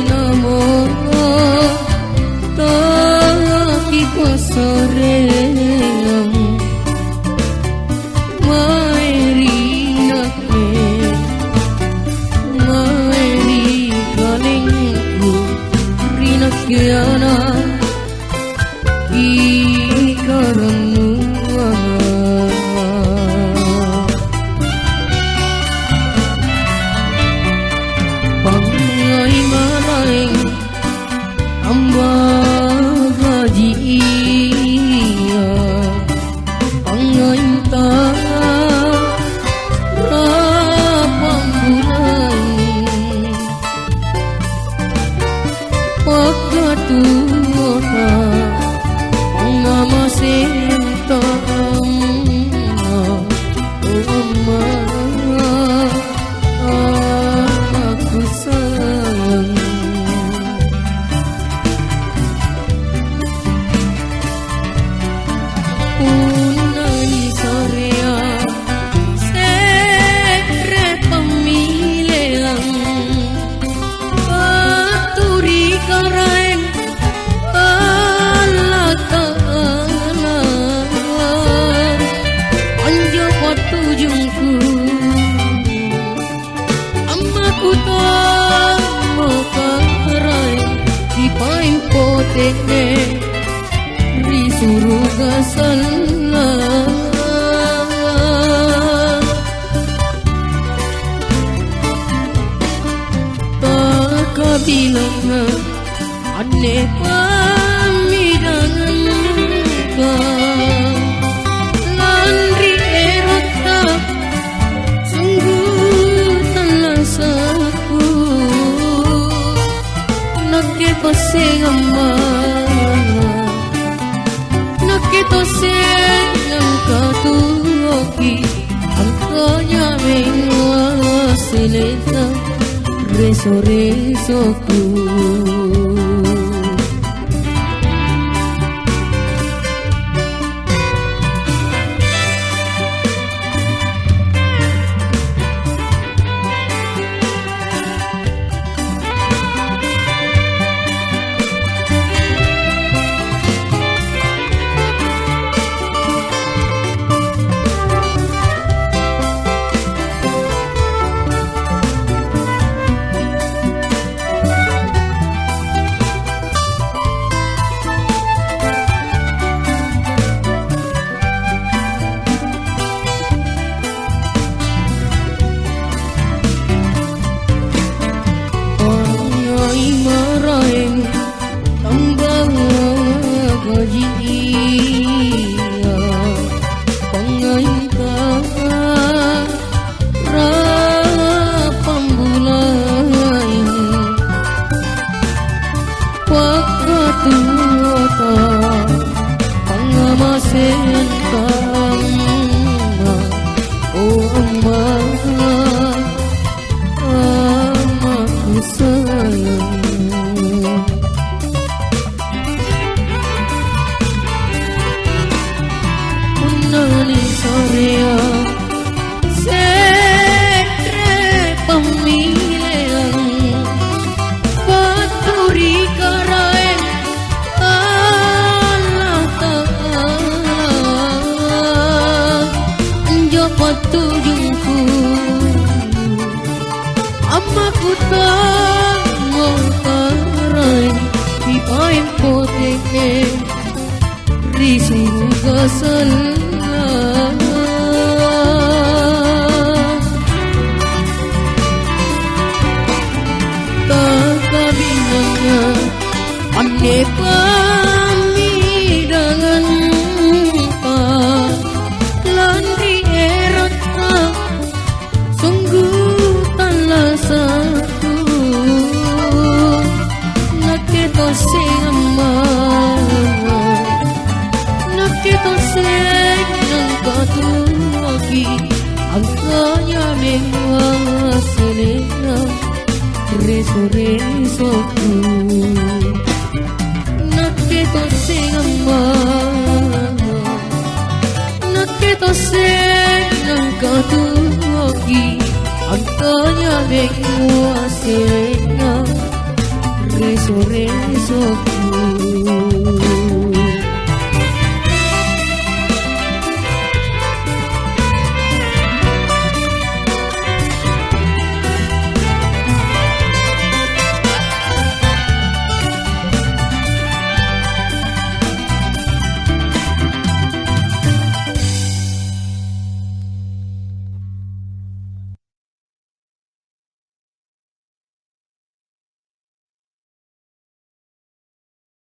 namo taki pasare Kiana ikaranu pangai marai amba gaji pangai ta Tuha pangamasin tama Oma aku sayang Unai sorea sekre pemilihan Aturi karaeng tujungku Ammaku tahu karai di pain potene risuru gasalla tak kabilang aneh pamidangan kau Pasengama nakito sengang katuoki angkanya mengasilita reso-resoku Pangamasin tama Oma amaku sayang Unani sorea sekre pemilihan Paturi karaeng tujungku Ammaku tahu karai di pain potene risuru gasalla tak kabinanya aneh pamidangan landri satu nakito sengama nakito sengang katuoki angkanya mengasilena reso-resoku nakito sengama nakito sengang katuoki angkanya menguasai sore esok